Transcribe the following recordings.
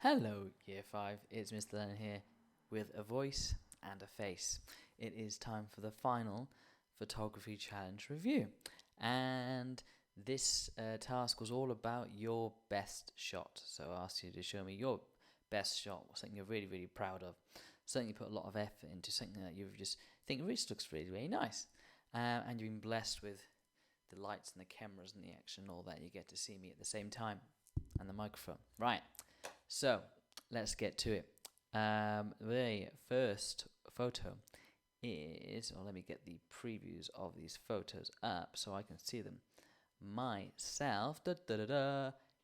Hello, Year 5. It's Mr. Lennon here with a voice and a face. It is time for the final photography challenge review. And this task was all about your best shot. So I asked you to show me your best shot, something you're really, really proud of, something you put a lot of effort into, something that you just think really looks really, really nice. And you've been blessed with the lights and the cameras and the action and all that. You get to see me at the same time and the microphone. Right. So, let's get to it. The first photo is, or let me get the previews of these photos up so I can see them myself.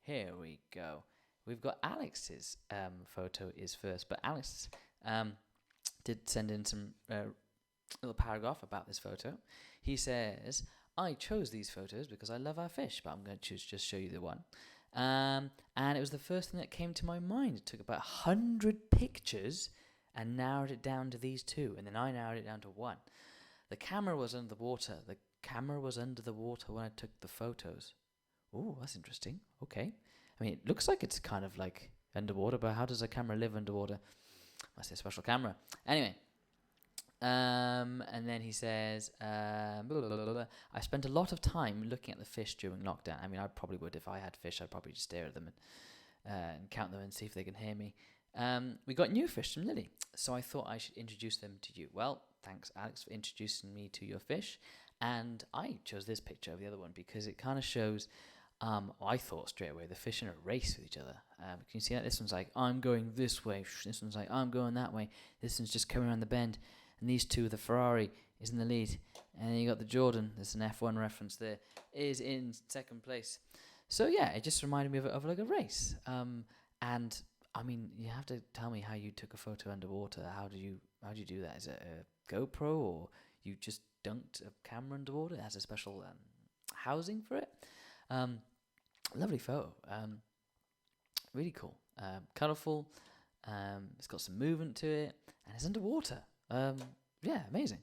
Here we go. We've got Alex's photo is first, but Alex did send in some little paragraph about this photo. He says, I chose these photos because I love our fish, but I'm going to just show you the one. And it was the first thing that came to my mind. It took about 100 pictures and narrowed it down to these two, and then I narrowed it down to one. The camera was under the water. The camera was under the water when I took the photos. Oh, that's interesting. Okay. I mean, it looks like it's kind of like underwater, but how does a camera live underwater? Must be a special camera. Anyway. And then he says, blah, blah, blah, blah. I spent a lot of time looking at the fish during lockdown. I mean, I probably would if I had fish. I'd probably just stare at them and count them and see if they can hear me. We got new fish from Lily, so I thought I should introduce them to you. Well, thanks, Alex, for introducing me to your fish. And I chose this picture over the other one because it kind of shows, I thought straight away, the fish in a race with each other. Can you see that? This one's like, I'm going this way. This one's like, I'm going that way. This one's just coming around the bend. And these two, the Ferrari is in the lead. And then you got the Jordan, there's an F1 reference there, is in second place. So yeah, it just reminded me of like a race. And I mean, you have to tell me how you took a photo underwater. How do you do that? Is it a GoPro, or you just dunked a camera underwater? It has a special housing for it. Lovely photo. Really cool. Colourful. It's got some movement to it, and it's underwater. Yeah, amazing.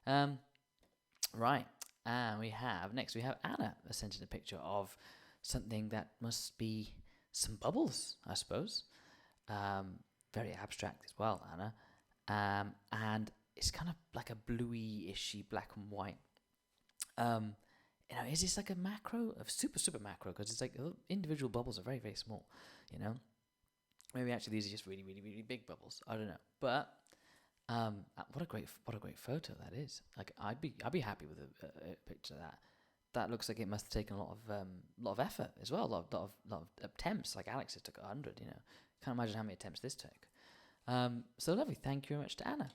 Right, and we have Anna sent in a picture of something that must be some bubbles, I suppose. Very abstract as well, Anna. And it's kind of like a bluey-ishy black and white. Is this like a macro, a super macro? Because it's like individual bubbles are very, very small. Maybe actually these are just really, really, really big bubbles. I don't know, but. What a great photo that is. Like I'd be happy with a picture of that. That looks like it must have taken a lot of effort as well. A lot of attempts. Like Alex took 100. Can't imagine how many attempts this took. So lovely. Thank you very much to Anna.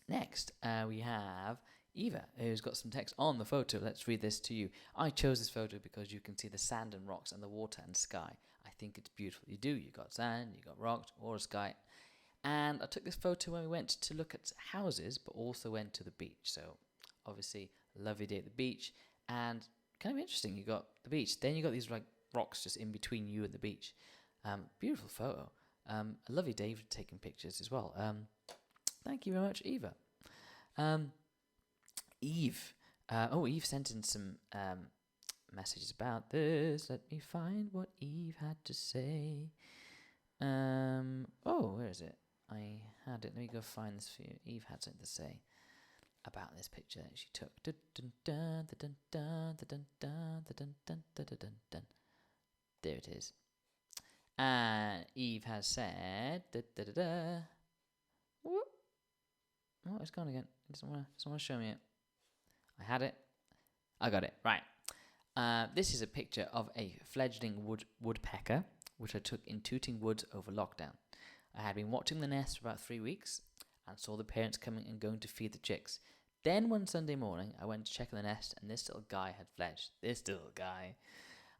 Next, we have Eva, who's got some text on the photo. Let's read this to you. I chose this photo because you can see the sand and rocks and the water and sky. I think it's beautiful. You do. You got sand. You got rocks or sky. And I took this photo when we went to look at houses, but also went to the beach. So, obviously, lovely day at the beach. And kind of interesting, you got the beach. Then you got these like rocks just in between you and the beach. Beautiful photo. A lovely day for taking pictures as well. Thank you very much, Eva. Eve. Eve sent in some messages about this. Let me find what Eve had to say. Where is it? I had it. Let me go find this for you. Eve had something to say about this picture that she took. There it is. And Eve has said. Whoop. Oh, it's gone again. It doesn't want to show me it. I had it. I got it. Right. This is a picture of a fledgling woodpecker, which I took in Tooting Woods over lockdown. I had been watching the nest for about 3 weeks and saw the parents coming and going to feed the chicks. Then one Sunday morning, I went to check on the nest and this little guy had fledged. This little guy.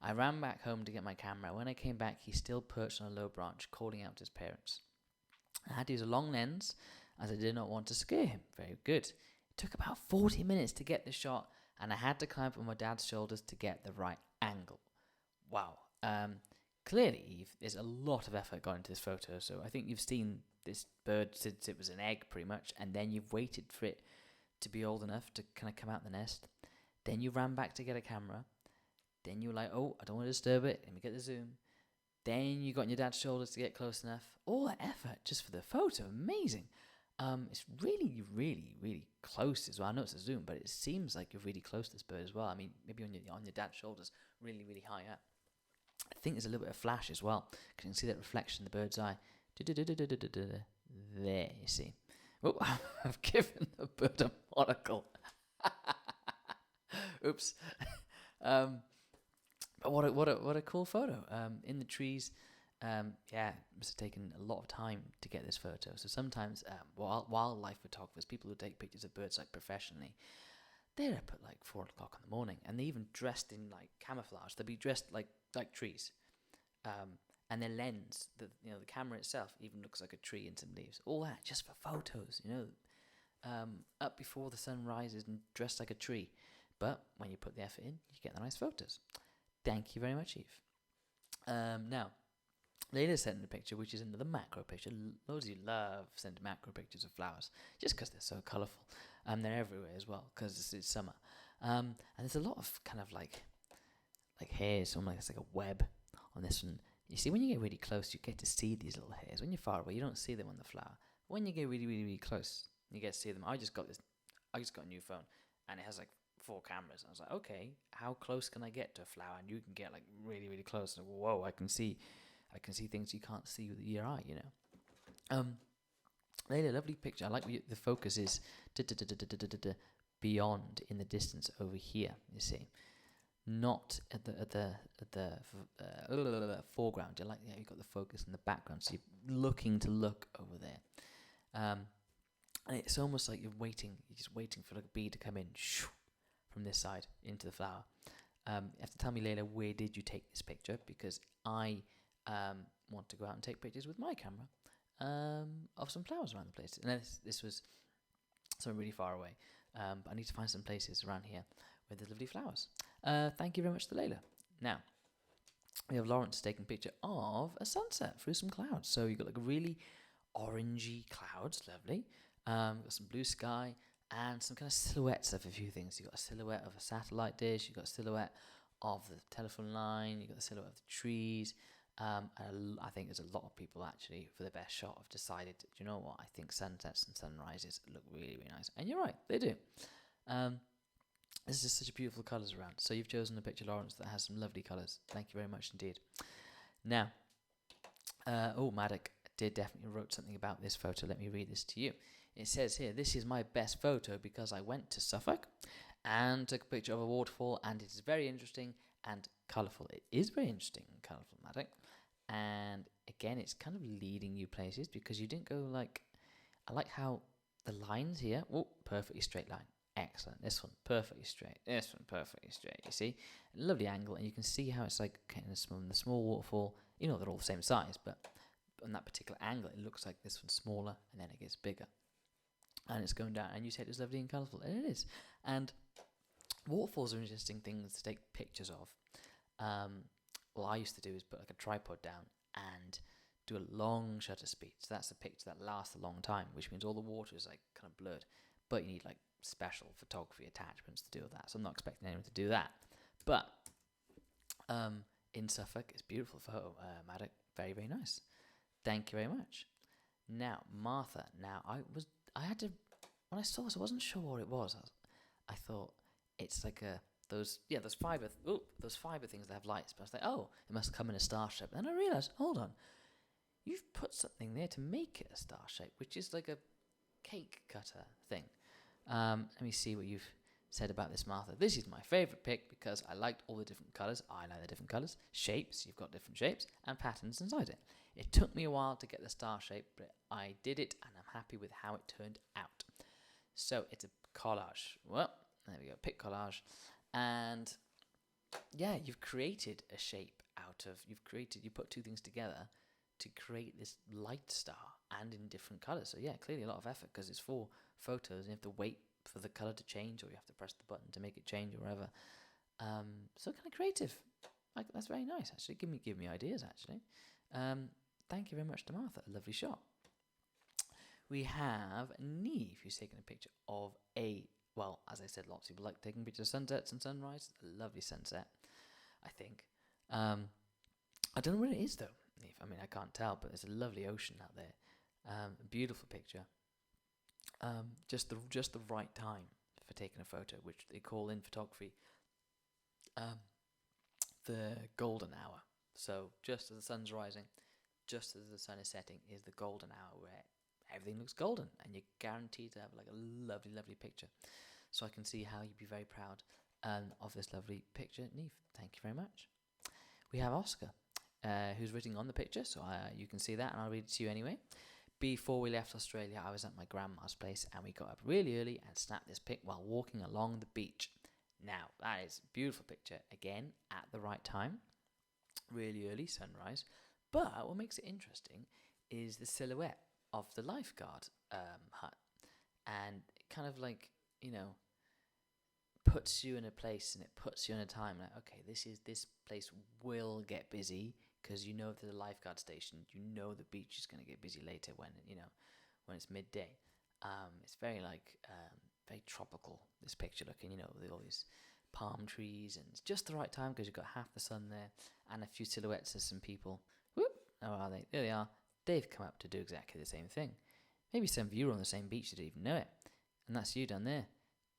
I ran back home to get my camera. When I came back, he still perched on a low branch, calling out to his parents. I had to use a long lens as I did not want to scare him. Very good. It took about 40 minutes to get the shot, and I had to climb up on my dad's shoulders to get the right angle. Wow. Clearly, Eve, there's a lot of effort gone into this photo. So I think you've seen this bird since it was an egg, pretty much, and then you've waited for it to be old enough to kind of come out the nest. Then you ran back to get a camera. Then you were like, oh, I don't want to disturb it. Let me get the zoom. Then you got on your dad's shoulders to get close enough. All that effort just for the photo. Amazing. It's really, really, really close as well. I know it's a zoom, but it seems like you're really close to this bird as well. I mean, maybe on your dad's shoulders, really, really high up. I think there's a little bit of flash as well, because you can see that reflection in the bird's eye. There, you see. Oh, I've given the bird a monocle. Oops. But what a cool photo. In the trees. Yeah, it must have taken a lot of time to get this photo. So sometimes wildlife photographers, people who take pictures of birds like professionally, they're up at like 4 o'clock in the morning, and they even dressed in like camouflage. They'll be dressed like trees, and their lens, the camera itself, even looks like a tree and some leaves. All that just for photos, up before the sun rises and dressed like a tree. But when you put the effort in, you get the nice photos. Thank you very much, Eve. Now, Layla sent in a picture, which is another macro picture. Loads of you love sending macro pictures of flowers, just because they're so colourful. They're everywhere as well, because it's summer. And there's a lot of kind of like hairs, almost like it's like a web on this one. You see, when you get really close, you get to see these little hairs. When you're far away, you don't see them on the flower. When you get really, really, really close, you get to see them. I just got a new phone, and it has like 4 cameras. And I was like, okay, how close can I get to a flower? And you can get like really, really close. And whoa, I can see things you can't see with your eye, Layla, lovely picture. I like the focus is beyond in the distance over here. You see, not at the foreground. You like you've got the focus in the background, so you're looking to look over there. And it's almost like you're just waiting for like a bee to come in from this side into the flower. You have to tell me, Layla, where did you take this picture? Because I want to go out and take pictures with my camera of some flowers around the place. And this was somewhere really far away. But I need to find some places around here where there's lovely flowers. Thank you very much to Layla. Now, we have Lawrence taking a picture of a sunset through some clouds. So you've got like really orangey clouds, lovely. Got some blue sky and some kind of silhouettes of a few things. You've got a silhouette of a satellite dish. You've got a silhouette of the telephone line. You've got the silhouette of the trees. And I think there's a lot of people actually, for the best shot, have decided, do you know what? I think sunsets and sunrises look really, really nice. And you're right, they do. There's just such beautiful colours around. So you've chosen a picture, Lawrence, that has some lovely colours. Thank you very much indeed. Now, Maddock did definitely wrote something about this photo. Let me read this to you. It says here, this is my best photo because I went to Suffolk and took a picture of a waterfall, and it is very interesting and colourful. It is very interesting and colourful, Maddock. And again, it's kind of leading you places because you didn't go like, I like how the lines here, perfectly straight line. Excellent. This one, perfectly straight. This one, perfectly straight. You see? A lovely angle, and you can see how it's like kind of small, the small waterfall. They're all the same size, but on that particular angle, it looks like this one's smaller, and then it gets bigger. And it's going down, and you said it was lovely and colourful, and it is. And waterfalls are interesting things to take pictures of. What I used to do is put like a tripod down and do a long shutter speed. So that's a picture that lasts a long time, which means all the water is like kind of blurred. But you need like special photography attachments to do that. So I'm not expecting anyone to do that. But in Suffolk, it's a beautiful photo, Maddock. Very, very nice. Thank you very much. Now, Martha. Now, when I saw this, I wasn't sure what it was. I thought it's like those fiber things that have lights. But I was like, oh, it must come in a star shape. And then I realised, hold on, you've put something there to make it a star shape, which is like a cake cutter thing. Let me see what you've said about this, Martha. This is my favourite pic because I liked all the different colours. I like the different colours. Shapes, you've got different shapes, and patterns inside it. It took me a while to get the star shape, but I did it, and I'm happy with how it turned out. So it's a collage. Well, there we go, pic collage. And yeah, you've created a shape you put two things together to create this light star and in different colours. So yeah, clearly a lot of effort because it's 4 photos and you have to wait for the colour to change, or you have to press the button to make it change or whatever. So kind of creative. Like, that's very nice actually. Give me ideas actually. Thank you very much to Martha. A lovely shot. We have Neve, who's taken a picture of as I said, lots of people like taking pictures of sunsets and sunrise. A lovely sunset, I think. I don't know what it is though. I mean, I can't tell, but there's a lovely ocean out there. A beautiful picture. Just the right time for taking a photo, which they call in photography the golden hour. So just as the sun's rising, just as the sun is setting, is the golden hour where everything looks golden, and you're guaranteed to have like a lovely, lovely picture. So I can see how you'd be very proud of this lovely picture, Neve. Thank you very much. We have Oscar, who's written on the picture, so you can see that, and I'll read it to you anyway. Before we left Australia, I was at my grandma's place, and we got up really early and snapped this pic while walking along the beach. Now, that is a beautiful picture, again, at the right time, really early sunrise. But what makes it interesting is the silhouette of the lifeguard hut, and it kind of like, puts you in a place, and it puts you in a time like, okay, this place will get busy, because you know there's a lifeguard station. You know the beach is going to get busy later when it's midday. It's very very tropical, this picture looking, with all these palm trees, and it's just the right time because you've got half the sun there and a few silhouettes of some people. Whoop! Oh, are they? There they are. They've come up to do exactly the same thing. Maybe some of you are on the same beach that didn't even know it, and that's you down there,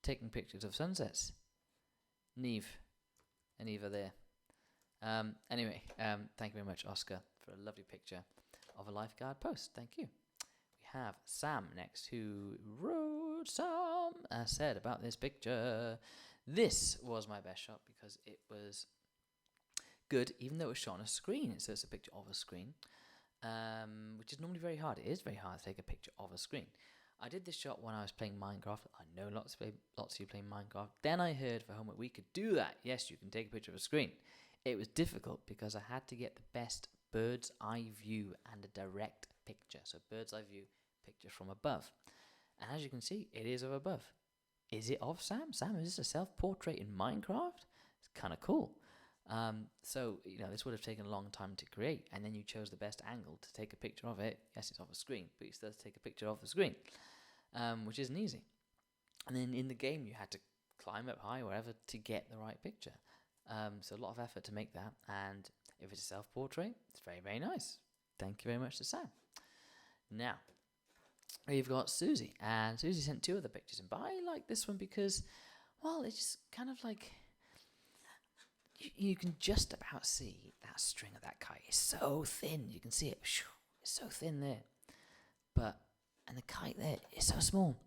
taking pictures of sunsets. Neve and Eva there. Anyway, thank you very much, Oscar, for a lovely picture of a lifeguard post. Thank you. We have Sam next, who wrote said about this picture. This was my best shot because it was good, even though it was shot on a screen. So it's a picture of a screen, which is normally very hard. It is very hard to take a picture of a screen. I did this shot when I was playing Minecraft. I know lots of you playing Minecraft. Then I heard for homework we could do that. Yes, you can take a picture of a screen. It was difficult because I had to get the best bird's eye view and a direct picture. So bird's eye view, picture from above. And as you can see, it is of above. Is it of Sam? Sam, is this a self-portrait in Minecraft? It's kind of cool. So, this would have taken a long time to create, and then you chose the best angle to take a picture of it. Yes, it's off a screen, but you still have to take a picture of the screen, which isn't easy. And then in the game, you had to climb up high, wherever, to get the right picture. So a lot of effort to make that, and if it's a self-portrait, it's very, very nice. Thank you very much to Sam. Now, we've got Susie, and Susie sent 2 other pictures, but I like this one because, well, it's just kind of like, you can just about see that string of that kite. It's so thin, you can see it, it's so thin there, and the kite there is so small,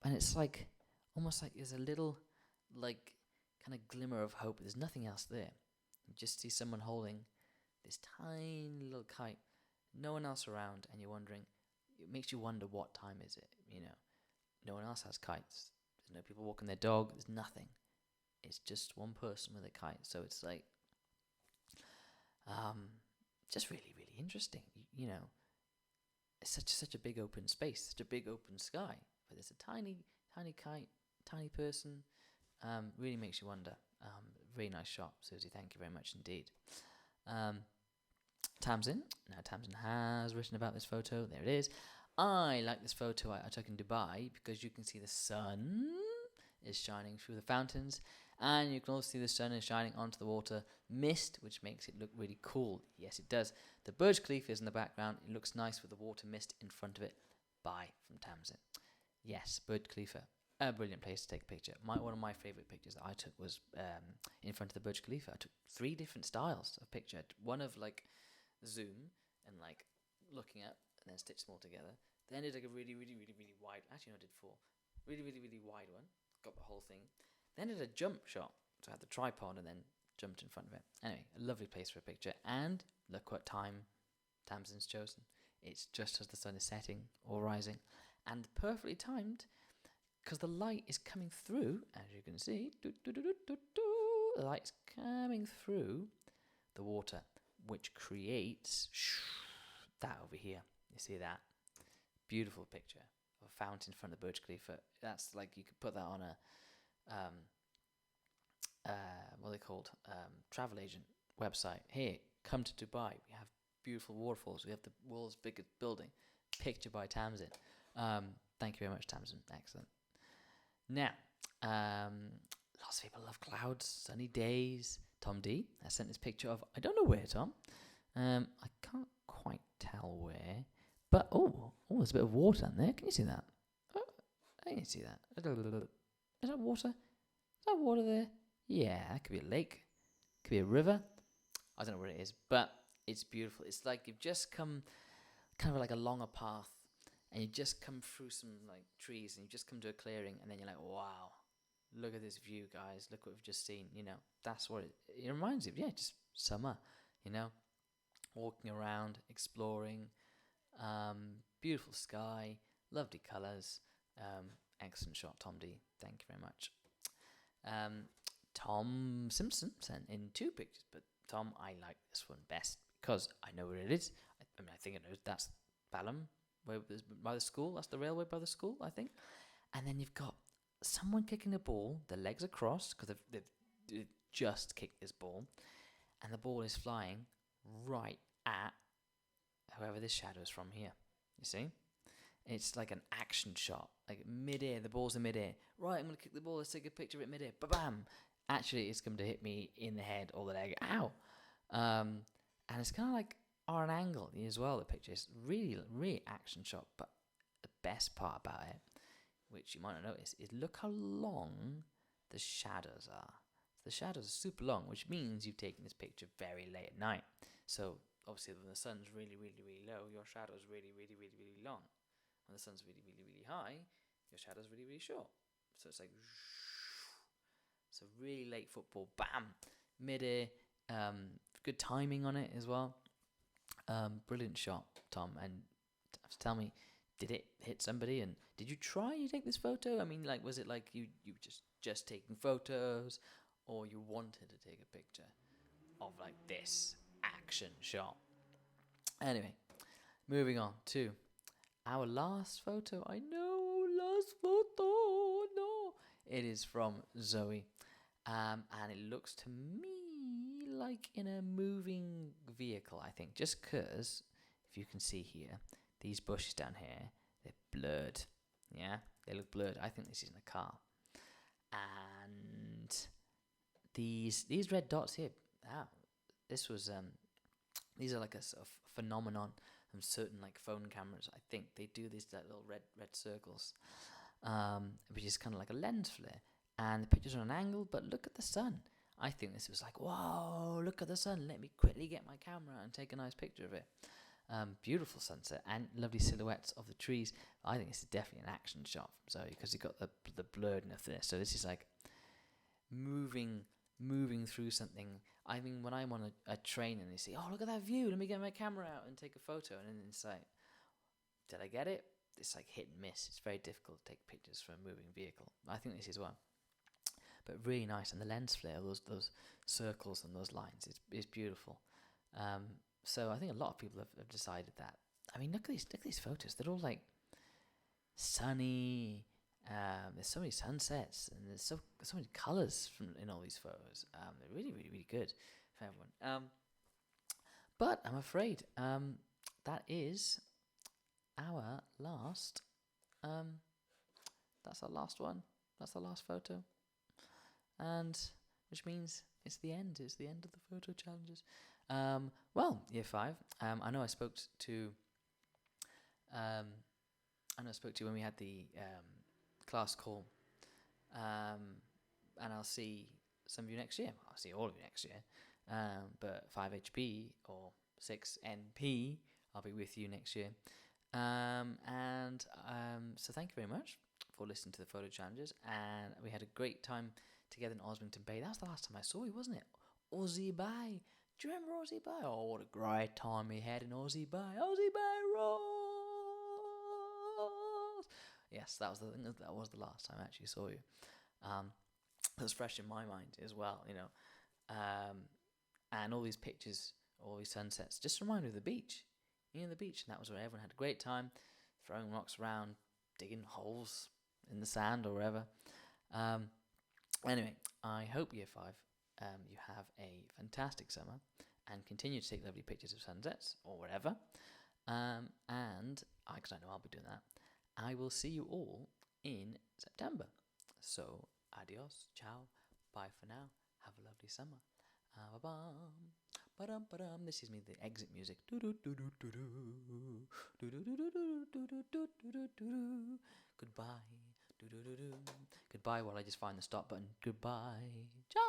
and it's like, almost like there's a little, kind of glimmer of hope. There's nothing else there. You just see someone holding this tiny little kite, no one else around, and you're wondering, it makes you wonder, what time is it? No one else has kites. There's no people walking their dog. There's nothing. It's just one person with a kite. So it's like, just really, really interesting. It's such a big open space, such a big open sky, but there's a tiny, tiny kite, tiny person. Really makes you wonder. Really nice shot, Susie. Thank you very much indeed. Tamsin. Now, Tamsin has written about this photo. There it is. I like this photo I took in Dubai because you can see the sun is shining through the fountains, and you can also see the sun is shining onto the water mist, which makes it look really cool. Yes, it does. The Burj Khalifa is in the background. It looks nice with the water mist in front of it. Bye from Tamsin. Yes, Burj Khalifa. A brilliant place to take a picture. One of my favourite pictures that I took was in front of the Burj Khalifa. I took 3 different styles of picture. One of zoom and looking up and then stitch them all together. Then I did a really, really, really, really wide. Actually, no, I did 4. Really, really, really wide one. Got the whole thing. Then I did a jump shot. So I had the tripod and then jumped in front of it. Anyway, a lovely place for a picture. And look what time Tamsin's chosen. It's just as the sun is setting or rising, and perfectly timed. Because the light is coming through, as you can see, the light's coming through the water, which creates that over here. You see that? Beautiful picture of a fountain in front of the Burj Khalifa. That's you could put that on a, what are they called? Travel agent website. Here, come to Dubai. We have beautiful waterfalls. We have the world's biggest building. Picture by Tamsin. Thank you very much, Tamsin. Excellent. Now, lots of people love clouds, sunny days. Tom D has sent this picture of, I don't know where, Tom. I can't there's a bit of water in there. Can you see that? Oh, I can see that. Is that water? Is that water there? Yeah, that could be a lake. Could be a river. I don't know what it is, but it's beautiful. It's like you've just come kind of like along a path, and you just come through some like trees, and you just come to a clearing, and then you're like, wow, look at this view, guys. Look what we've just seen. That's what it reminds you of. Yeah, just summer, walking around, exploring, beautiful sky, lovely colours, excellent shot, Tom D. Thank you very much. Tom Simpson sent in 2 pictures, but Tom, I like this one best because I know where it is. I think it knows that's Balham, by the school. That's the railway by the school, I think. And then you've got someone kicking the ball. The legs are crossed because they've just kicked this ball, and the ball is flying right at whoever this shadow is from here. You see? It's like an action shot, like mid-air. The ball's in mid-air. Right, I'm going to kick the ball. Let's take a picture of it mid-air. Ba-bam! Actually, it's going to hit me in the head or the leg. Ow! And it's kind of like on an angle as well, the picture. It's really, really action shot. But the best part about it, which you might not notice, is look how long the shadows are. The shadows are super long, which means you've taken this picture very late at night. So, obviously, when the sun's really, really, really low, your shadow is really, really, really, really long. When the sun's really, really, really high, your shadow's really, really short. So it's like, so really late football, bam, mid-air, good timing on it as well. Brilliant shot, Tom. And tell me, did it hit somebody? And did you try to take this photo? I mean, like, was it like you just taking photos, or you wanted to take a picture of like this action shot? Anyway, moving on to our last photo. I know, last photo. No, it is from Zoe, and it looks to me like in a moving vehicle. I think just because, if you can see here, these bushes down here, they're blurred. Yeah, they look blurred. I think this is in a car, and these red dots here. This was these are like a sort of phenomenon. Certain like phone cameras, I think they do these little red circles, which is kind of like a lens flare, and the picture's on an angle. But look at the sun. I think this was like, whoa, look at the sun. Let me quickly get my camera and take a nice picture of it. Beautiful sunset and lovely silhouettes of the trees. I think this is definitely an action shot from Zoe because you've got the blurredness there. So this is like moving through something. I mean, when I'm on a train and they say, oh, look at that view, let me get my camera out and take a photo, and then it's like, did I get it? It's like hit and miss. It's very difficult to take pictures from a moving vehicle. I think this is one, but really nice. And the lens flare, those circles and those lines, is beautiful. So I think a lot of people have decided that. I mean, look at these photos. They're all like sunny. There's so many sunsets, and there's so many colours in all these photos. They're really, really, really good for everyone. But I'm afraid that is our last. That's our last one. That's our last photo, and which means it's the end. It's the end of the photo challenges. Well, year 5. I know I spoke to. When we had the class call, and I'll see some of you next year. I'll see all of you next year, but 5HP or 6NP, I'll be with you next year. So thank you very much for listening to the photo challenges, and we had a great time together in Osmington Bay. That was the last time I saw you, wasn't it? Aussie Bay. Do you remember Aussie Bay? Oh, what a great time we had in Aussie Bay. Aussie Bay rolls. Yes, that was the thing. That was the last time I actually saw you. It was fresh in my mind as well, and all these pictures, all these sunsets, just remind me of the beach. The beach, and that was where everyone had a great time, throwing rocks around, digging holes in the sand or wherever. Anyway, I hope year 5, you have a fantastic summer and continue to take lovely pictures of sunsets or whatever. And because I know I'll be doing that, I will see you all in September. So, adios, ciao, bye for now. Have a lovely summer. Bye-bye. Ba-dum, ba-dum. This is me, the exit music. Goodbye. Goodbye while I just find the stop button. Goodbye. Ciao.